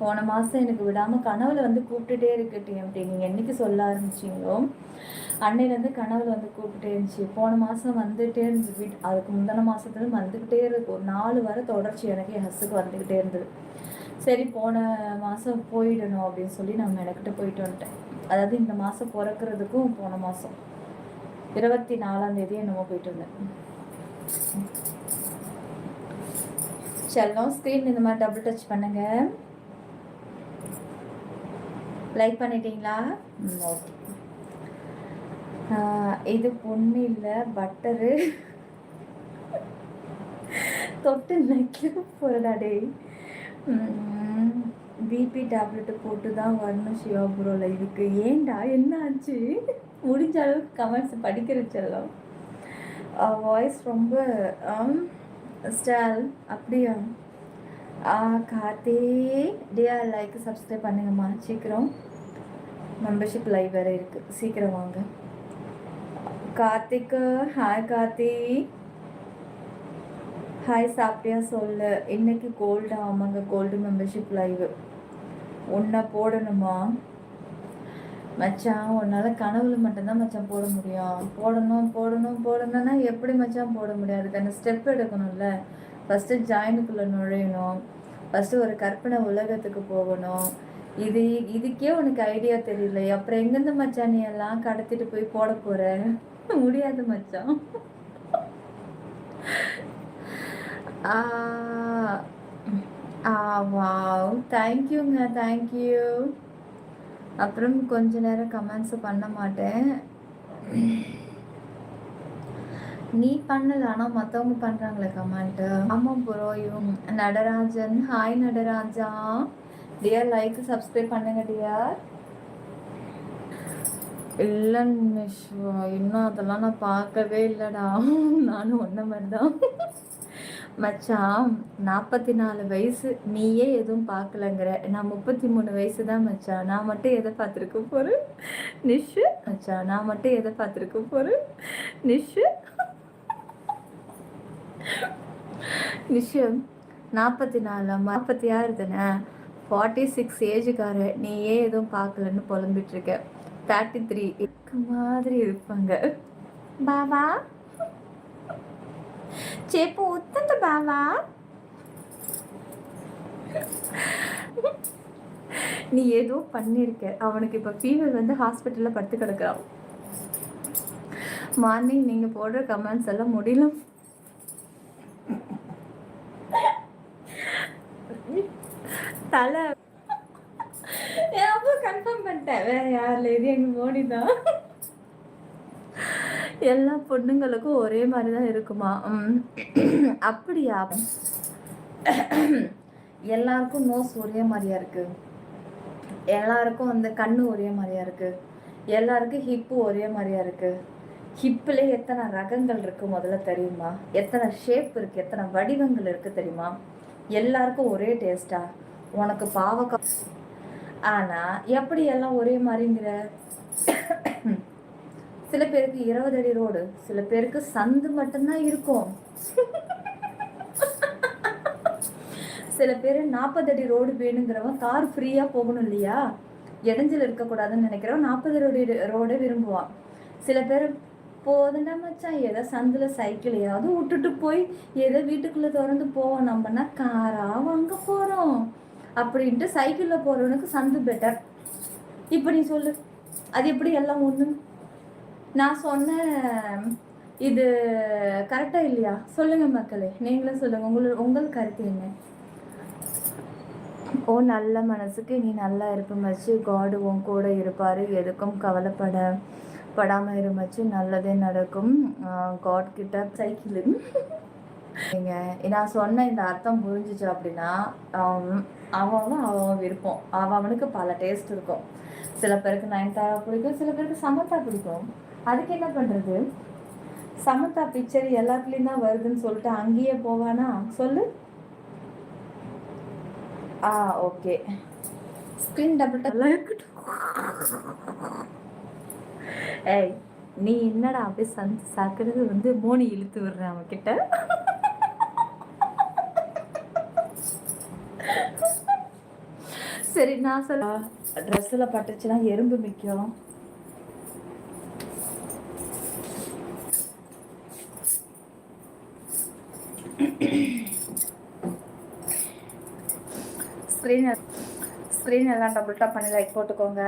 போன மாதம் எனக்கு விடாமல் கனவுல வந்து கூப்பிட்டுட்டே இருக்கு டிஎம்டி. நீங்கள் என்றைக்கு சொல்ல ஆரம்பிச்சிங்களோ அன்னையிலேருந்து கனவுல வந்து கூப்பிட்டுட்டே இருந்துச்சு. போன மாதம் வந்துகிட்டே இருந்துச்சு. அதுக்கு முந்தின மாதத்துலேருந்து வந்துக்கிட்டே இருக்கு. ஒரு 4 வாரம் தொடர்ச்சி எனக்கு என் ஹஸ்ஸுக்கு வந்துக்கிட்டே இருந்தது. சரி போன மாதம் போயிடணும் அப்படின்னு சொல்லி நான் மெனக்கிட்ட போயிட்டு வந்துட்டேன். அதாவது இந்த மாதம் பிறக்கிறதுக்கும் போன மாதம் 24ஆம் தேதி என்னமோ போயிட்டு வந்தேன். செல்லம் ஸ்க்ரீன் இந்த மாதிரி டபுள் டச் பண்ணுங்க. லைக் பண்ணிட்டீங்களா? ஓகே. இது பொண்ணு இல்லை, பட்டரு தொட்டு நைக்க போகிறடா டே. பிபி டேப்லெட்டு போட்டு தான் வரணும் சிவா ப்ரோ லைவுக்கு. ஏண்டா என்ன ஆச்சு? முடிஞ்ச அளவுக்கு கமெண்ட்ஸ் படிக்கிற செல்லம். வாய்ஸ் ரொம்ப ஸ்டைல் அப்படியா? கார்த்தி டியா லைக் சப்ஸ்கிரைப் பண்ணுங்கம்மா சீக்கிரம். மெம்பர்ஷிப் லைவ் வேறு இருக்குது, சீக்கிரம் வாங்க. கார்த்திக்கு ஹாய். கார்த்தி ஹாய். சாப்பிட்டியா சொல்லு. இன்னைக்கு கோல்டு. ஆமாங்க, கோல்டு மெம்பர்ஷிப் லைவ் ஒன்றா போடணுமா மச்சான்? உன்னால் கனவுல மட்டும்தான் மச்சான் போட முடியும். போடணும்னா எப்படி மச்சான் போட முடியாது? அதுக்கான ஸ்டெப் எடுக்கணும்ல. ஃபஸ்ட்டு ஜாயினுக்குள்ளே நுழையணும், ஃபஸ்ட்டு ஒரு கற்பனை உலகத்துக்கு போகணும். இதுக்கே உனக்கு ஐடியா தெரியல, அப்புறம் எங்கேருந்து மச்சான் நீ எல்லாம் கடத்திட்டு போய் போட போகிற? முடியாது மச்சான். வாவ், தேங்க்யூங்க, தேங்க்யூ. அப்புறம் கொஞ்ச நேரம் கமெண்ட்ஸ் பண்ண மாட்டேன். நீ பண்ணல, ஆனால் மற்றவங்க பண்ணுறாங்களே கமெண்ட்டு. ஆமாம் ப்ரோ. இவங்க Natarajan hi. Nataraja dear like subscribe பண்ணுங்க டியர். இல்லைன்னு இன்னும் அதெல்லாம் நான் பார்க்கவே இல்லைடா. நானும் ஒன்றை மாதிரி தான் மச்சான். 44 வயசு, நீயே எதுவும் பார்க்கலங்கிற. நான் 33 வயசு தான் மச்சான். நான் மட்டும் எதை பார்த்துருக்க போகிறேன் நிஷு? மச்சான் நான் மட்டும் எதை பார்த்துருக்க போகிறேன் நிஷு? நிஷு 44, 46 தானே, 46 ஏஜுக்கார. நீயே எதுவும் பார்க்கலன்னு புலம்பிட்டுருக்க. 33 மாதிரி இருப்பாங்க பாபா. చెప్పు ఉత్తంత బావా. நீ ஏதோ பண்ணியிருக்க. அவனுக்கு இப்போ ஃபீவர் வந்து ஹாஸ்பிட்டலில் படுத்து கிடக்குறான். மார்னிங் நீங்கள் போடுற கமெண்ட்ஸ் எல்லாம் முடியல. தலை அப்போ கன்ஃபார்ம் பண்ணிட்டேன். வேற யாரில் இது எங்கள் மோடி தான். எல்லா பொண்ணுங்களுக்கும் ஒரே மாதிரி தான் இருக்குமா? அப்படியா? எல்லாருக்கும் நோஸ் ஒரே மாதிரியா இருக்கு, எல்லாருக்கும் அந்த கண்ணு ஒரே மாதிரியா இருக்கு, எல்லாருக்கும் ஹிப்பு ஒரே மாதிரியா இருக்கு. ஹிப்பில் எத்தனை ரகங்கள் இருக்கு முதல்ல தெரியுமா? எத்தனை ஷேப் இருக்கு, எத்தனை வடிவங்கள் இருக்கு தெரியுமா? எல்லாருக்கும் ஒரே டேஸ்டா? உனக்கு பாவக்காய். ஆனால் எப்படி எல்லாம் ஒரே மாதிரிங்கிற? சில பேருக்கு 20 அடி ரோடு, சில பேருக்கு சந்து மட்டும்தான் இருக்கும். சில பேர் 40 அடி ரோடு வேணுங்கிறவன் கார் ஃப்ரீயாக போகணும் இல்லையா, இடைஞ்சல் இருக்கக்கூடாதுன்னு நினைக்கிறவன் 40 அடி ரோடை விரும்புவான். சில பேர் போதுண்டா மச்சான், எதை சந்தில் சைக்கிளையாவது விட்டுட்டு போய் எதை வீட்டுக்குள்ளே திறந்து போவோம், நம்மனா காராக வாங்க போகிறோம் அப்படின்ட்டு சைக்கிளில் போகிறவனுக்கு சந்து பெட்டர். இப்போ நீ சொல்லு, அது எப்படி எல்லாம் ஒன்று? நான் சொன்ன இது கரெக்டா இல்லையா? சொல்லுங்க மக்களே, நீங்களும் சொல்லுங்க. உங்கள் கருத்து என்ன? ஓ நல்ல மனசுக்கு நீ நல்லா இருப்ப மச்சு. காடு உன் கூட இருப்பாரு, எதுக்கும் கவலைப்படாமல் இருமச்சு, நல்லதே நடக்கும். காட் கிட்ட சைக்கிள். நான் சொன்ன இந்த அர்த்தம் புரிஞ்சிச்சு அப்படின்னா அவன் விருப்பம். அவனுக்கு பல டேஸ்ட் இருக்கும். சில பேருக்கு நயன்தாரா பிடிக்கும், சில பேருக்கு சமந்தா பிடிக்கும். அதுக்கு என்ன பண்ணுறது? சமந்தா பிக்சர் எல்லாத்துலேயும் தான் வருதுன்னு சொல்லிட்டு அங்கேயே போவானா? சொல்லு. ஓகே. ஸ்க்ரீன் டபுள் டெல்லாம் இருக்கட்டும். ஏய் நீ என்னடா அப்படியே சாக்கிறது வந்து மோனி இழுத்து விடுறேன் அவன்கிட்ட. சரி நான் சொல்ல, ட்ரெஸ்ஸில் பட்டுச்சுன்னா எறும்பு மிக்கும். ஸ்க்ரீன் எல்லாம் டபுள் டாப் பண்ணி லைக் போட்டுக்கோங்க.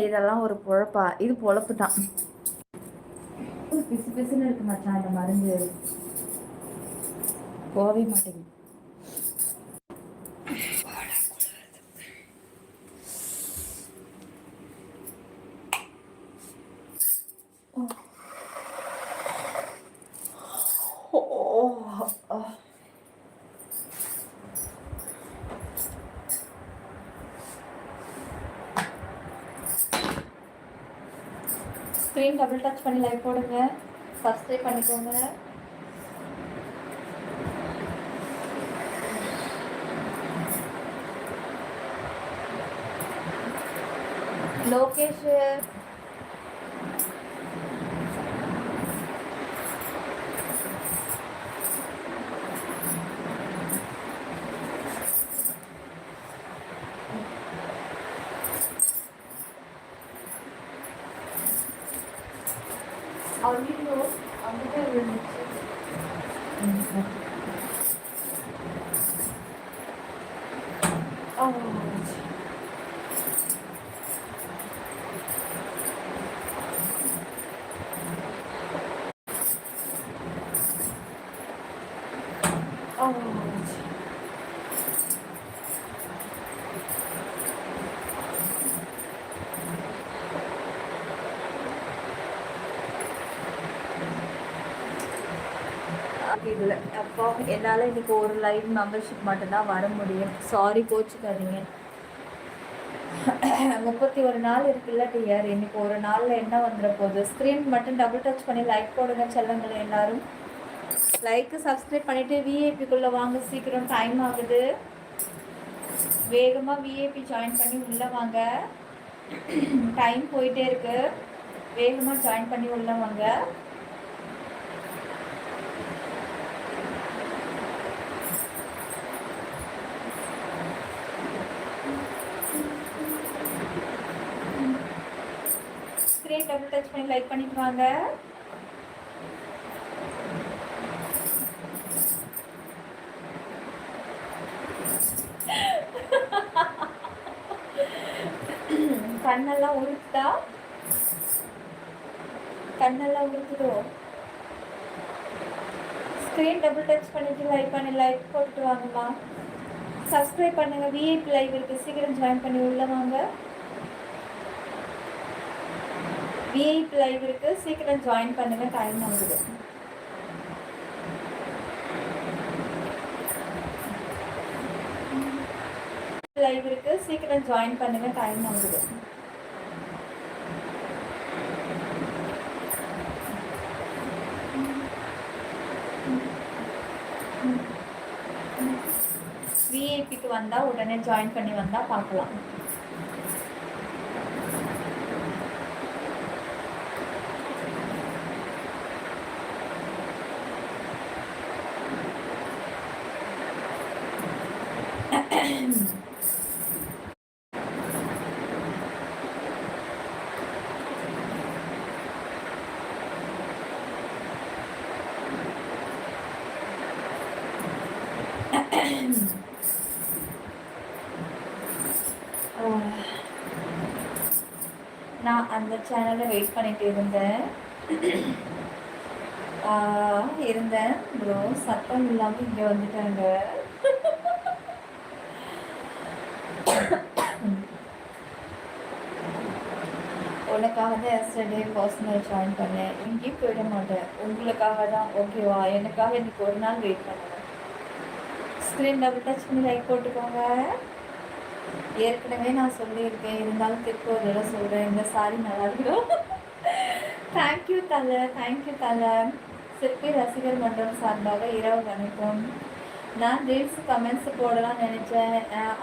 இதெல்லாம் ஒரு பொழப்பா? இது பொழப்பு தான். பிசு பிசுன்னு இருக்கு மச்சான், இந்த மருந்து போகவே மாட்டேங்குது. ஸ்க்ரீன் டபுள் டச் பண்ணி லைக் போடுங்க, சப்ஸ்கிரைப் பண்ணிக்கோங்க. லோகேஷ் ஐயோ அங்கே விழுந்துச்சு. இதில் அப்போ என்னால் இன்னைக்கு ஒரு லைவ் மெம்பர்ஷிப் மட்டும்தான் வர முடியும். சாரி, கோச்சுக்காதீங்க. 31 நாள் இருக்குல்ல டிஆர், இன்னைக்கு ஒரு நாளில் என்ன வந்துட போகுது? ஸ்க்ரீன் மட்டும் டபுள் டச் பண்ணி லைக் போடுங்க செல்லங்களை எல்லாரும். லைக்கு சப்ஸ்கிரைப் பண்ணிவிட்டு விஐபிக்குள்ளே வாங்க, சீக்கிரம் டைம் ஆகுது. வேகமாக விஐபி ஜாயின் பண்ணி உள்ளே வாங்க, டைம் போயிட்டே இருக்கு. வேகமாக ஜாயின் பண்ணி உள்ளே வாங்க. ஸ்க்ரீன் டபுள் டச் பண்ணி லைக் பண்ணிட்டு வாங்க. கண்ணெல்லாம் உருக்குதா? கண்ணெல்லாம் உருக்குதோ? ஸ்க்ரீன் டபுள் டச் பண்ணிட்டு லைக் போட்டு வாங்கம்மா. சப்ஸ்கிரைப் பண்ணுங்க. விஐபி லைவ் இருக்கு, சீக்கிரம் ஜாயின் பண்ணி உள்ள வாங்க. விஐபி லைவ் இருக்கு, சீக்கிரம் ஜாயின் பண்ணுங்க, டைம் ஆகுது. லைவ் இருக்கு, சீக்கிரம் ஜாயின் பண்ணுங்க, டைம் ஆகுது. விஐபிக்கு வந்தா உடனே ஜாயின் பண்ணி வந்தா பார்க்கலாம். நான் அந்த சேனலில் வெயிட் பண்ணிட்டு இருந்தேன் ப்ரோ. சத்தம் இல்லாமல் இங்கே வந்துட்டாங்க. உனக்காக தான் எஸ்டர்டே பர்சனல் ஜாயின் பண்ணேன். எங்கேயும் போயிட மாட்டேன், உங்களுக்காக தான். ஓகேவா? எனக்காக இன்னைக்கு ஒரு நாள் வெயிட் பண்ணுவேன். ஸ்க்ரீன் டபுள் டச் பண்ணி லைக் போட்டுக்கோங்க. ஏற்கனவே நான் சொல்லியிருக்கேன், இருந்தாலும் திருப்பி ஒரு தடவை சொல்கிறேன், இந்த சாரி நல்லா இருக்கும். தேங்க்யூ தலை, தேங்க்யூ தலை. சிற்பி ரசிகர் மன்றம் சார்பாக இரவு வணக்கம். நான் ரீல்ஸ் கமெண்ட்ஸ் போடலாம் நினச்சேன்,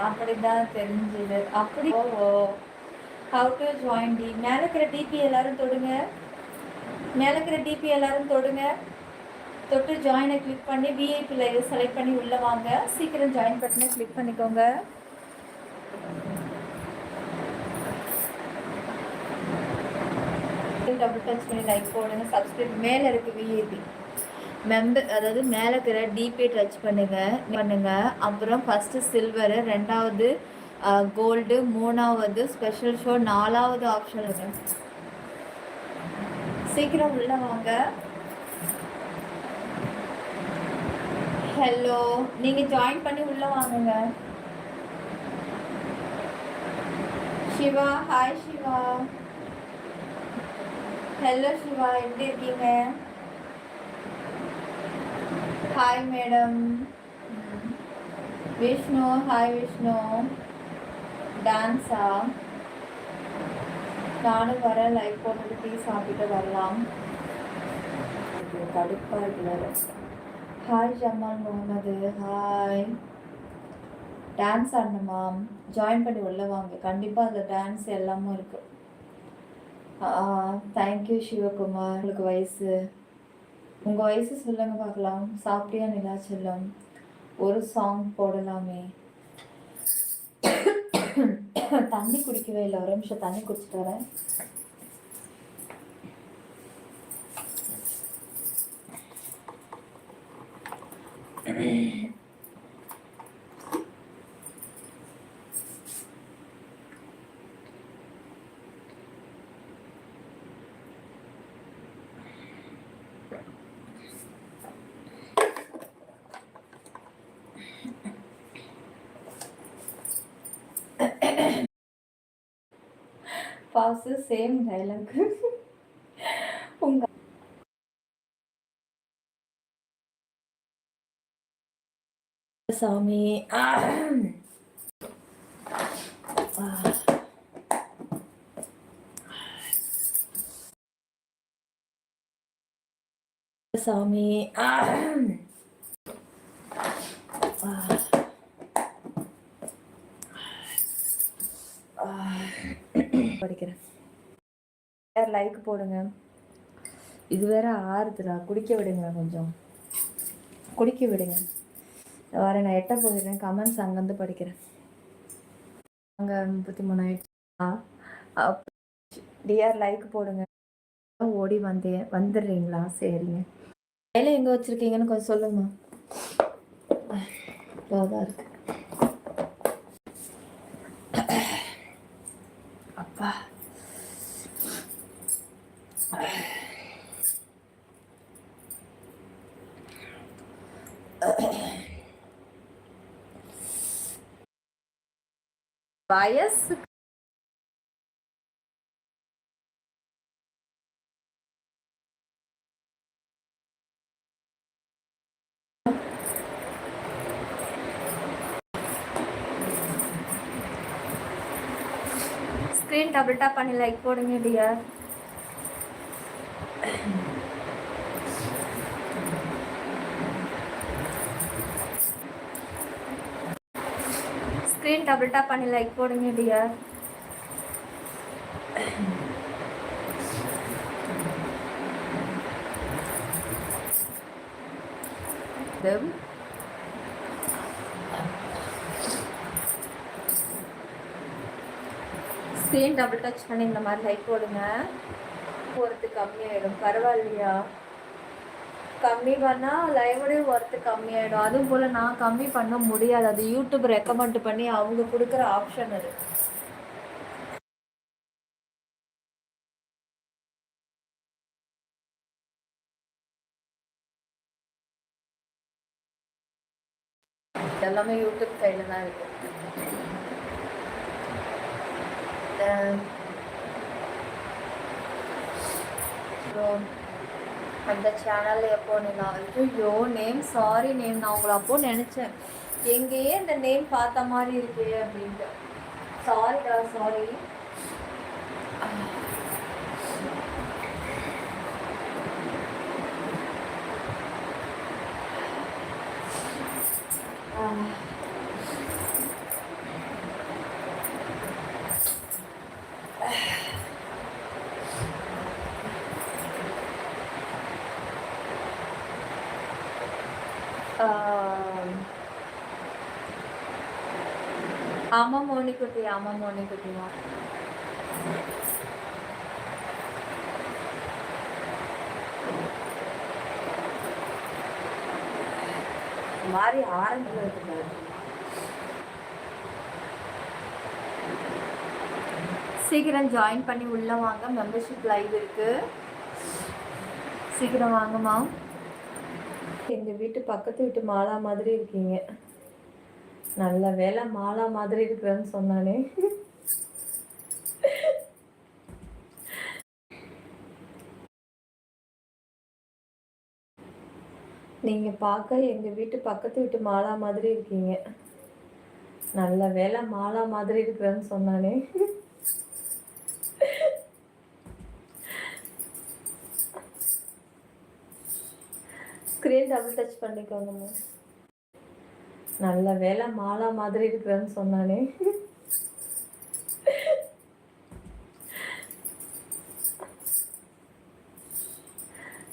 அப்படி தான் தெரிஞ்சுது. அப்படி ஹவு டு ஜாயின் டி? மேலே இருக்கிற டிபி எல்லாரும் தொடுங்க, மேலே இருக்கிற டிபி எல்லாரும் தொடுங்க. தொட்டு ஜாயினை கிளிக் பண்ணி விஐபி லைவ் செலக்ட் பண்ணி உள்ளே வாங்க. சீக்கிரம் ஜாயின் பட்டனை கிளிக் பண்ணிக்கோங்க. டபுள் டச் பண்ணி லைக் போடுங்க. சப்ஸ்கிரைப் மேலே இருக்குது விஐபி மெம்பர், அதாவது மேலே இருக்கிற டிபே டச் பண்ணுங்க. அப்புறம் ஃபஸ்ட்டு சில்வரு, ரெண்டாவது கோல்டு, மூணாவது ஸ்பெஷல் ஷோ, நாலாவது ஆப்ஷனுங்க. சீக்கிரம் உள்ள வாங்க. ஹலோ, நீங்கள் ஜாயின் பண்ணி உள்ள வாங்குங்க. சிவா, ஹாய் சிவா. ஹலோ சிவா, எப்படி இருக்கீங்க? Hi madam. Vishnu, hi Vishnu. டான்ஸா? நானும் வரேன். லைக் போட்டுட்டு டீ சாப்பிட்டு வரலாம். கடுப்பாக இருக்கிறாரு. Hi Jamal Mohammed, hi. Dance ஆடணுமா? ஜாயின் பண்ணி உள்ள வாங்க. கண்டிப்பாக அதில் டான்ஸ் எல்லாமும் இருக்குது. தேங்க்யூ சிவகுமார். உங்களுக்கு வயசு, உங்கள் வயசு சொல்லுங்க பார்க்கலாம். சாப்பிட்டியா நிலா செல்லம்? ஒரு சாங் போடலாமே. தண்ணி குடிக்கவே இல்லை. ஒரு நிமிஷம் தண்ணி குடிச்சிட்டு வரேன். Boss same dialogue. உங்க சாமி. சாமி. படிக்கிறேன். லைக் போடுங்க. இது வேற ஆறுதுடா. குடிக்க விடுங்க, கொஞ்சம் குடிக்க விடுங்க. வர நான் எட்ட போயிடுறேன். கமெண்ட்ஸ் அங்கேருந்து படிக்கிறேன். அங்கே 33 ஆயிடுச்சு. டிஆர் லைக் போடுங்க. ஓடி வந்துடுறீங்களா? சரிங்க. வேலை எங்கே வச்சுருக்கீங்கன்னு கொஞ்சம் சொல்லுங்கம்மா. தான் இருக்கு. அப்பா, வயசு ஸ்க்ரீன் டபுள் டாப் பண்ணி லைக் போடுங்க டியர். ஸ்க்ரீன் டபுள் டாப் பண்ணி லைக் போடுங்க டியர். ஸ்க்ரீன் டபுள் டச் பண்ணி இந்த மாதிரி லைக் போடுங்க. ஒர்த்து கம்மியாயிடும். பரவாயில்லையா? கம்மி பண்ணால் லைவோடய ஒர்த்து கம்மியாயிடும். அதுவும் போல் நான் கம்மி பண்ண முடியாது. அது யூடியூப் ரெக்கமெண்ட் பண்ணி அவங்க கொடுக்குற ஆப்ஷன் அது. எல்லாமே யூடியூப் கையில் தான் இருக்கு. அந்த சேனல் எப்போ நான் ஐயோ நேம் சாரி நேம், நான் உங்களை அப்போ நினச்சேன் எங்கேயே இந்த நேம் பார்த்த மாதிரி இருக்கு அப்படின்ட்டு. சாரிடா, சாரி. ஆமா மோனிக்குட்டி, ஆமா மோனிக்குட்டிமா. மாதிரி ஆரஞ்சில் இருக்குது. சீக்கிரம் ஜாயின் பண்ணி உள்ள வாங்க, மெம்பர்ஷிப் லைவ் இருக்கு, சீக்கிரம் வாங்கம்மா. எங்க வீட்டு பக்கத்து வீட்டு மாலா மாதிரி இருக்கீங்க. நல்ல வேலை மாலா மாதிரி இருக்கிறேன்னு சொன்னானே. நீங்க பார்க்க எங்க வீட்டு பக்கத்து வீட்டு மாலா மாதிரி இருக்கீங்க. நல்ல வேலை மாலா மாதிரி இருக்கிறேன்னு சொன்னானே. ஸ்க்ரீன் டபுள் டச் பண்ணிக்கோங்க. நல்ல வேலை மாலா மாதிரி இருக்கிறேன்னு சொன்னானே.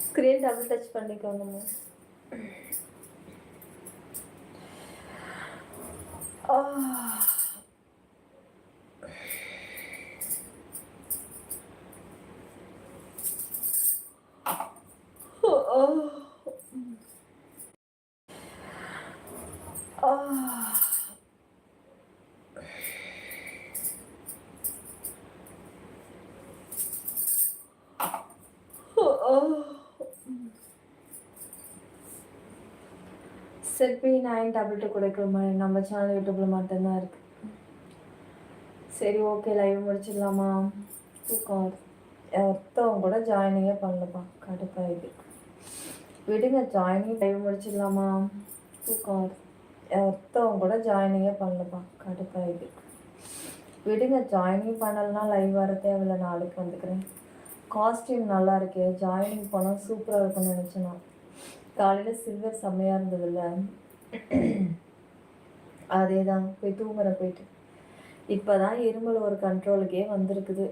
ஸ்க்ரீன் டபுள் டச் பண்ணிக்கோங்க. செல்பி 922 கொடுக்குற மாதிரி நம்ம சேனல் யூடியூப்ல மட்டும்தான் இருக்கு. சரி ஓகே, லைவ் முடிச்சிடலாமா? தூக்கம் ஒருத்தவங்க கூட ஜாயினிங்கே பண்ணலப்பா, கடுப்பாயிது. விடுங்க, ஜாயினிங் லைவ் முடிச்சிடலாமா? தூக்கம் ஒருத்தவங்க கூட ஜாயினிங்கே பண்ணலப்பா, கடுப்பாயிது. விடுங்க, ஜாயினிங் பண்ணலன்னா லைவ் வர தேவையில்ல, நாளைக்கு வந்துக்கிறேன். காஸ்டியூம் நல்லா இருக்கே, ஜாயினிங் போனால் சூப்பராக இருக்கும்னு நினச்சேன்னா. காலையில் சில்வர் செம்மையாக இருந்ததில்ல, அதே தான் போய் தூங்குற போயிட்டு. இப்போ தான் இருமல் ஒரு கண்ட்ரோலுக்கே வந்திருக்குது.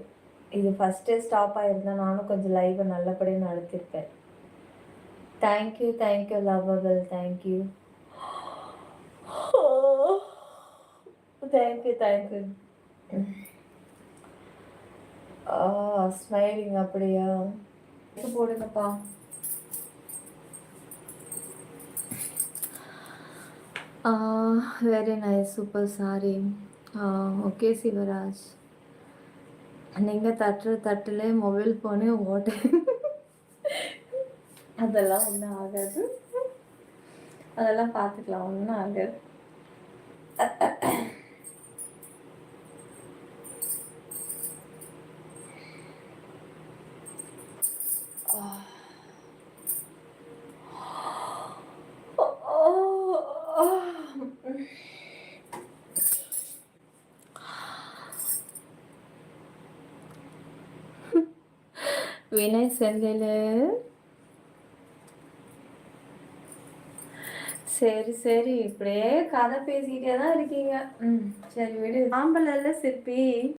இது ஃபஸ்ட்டே ஸ்டாப் ஆகிருந்தா நானும் கொஞ்சம் லைவை நல்லபடியாக நடத்திருப்பேன். Thank you thank you lovable, thank you thank you thank you. Smiling அப்படியா? போடுங்கப்பா. Very nice, super, sorry. Okay Sivaraj, நீங்கள் தட்டுல மொபைல் ஃபோனு ஓட்டு. அதெல்லாம் ஒன்றும் ஆகாது, அதெல்லாம் பார்த்துக்கலாம், ஒன்றும் ஆகாது. வினய் செந்தில், சரி சரி, இப்படியே கதை பேசிக்கிட்டே தான் இருக்கீங்க. சரி விடு. ஆம்பளை சிற்பி.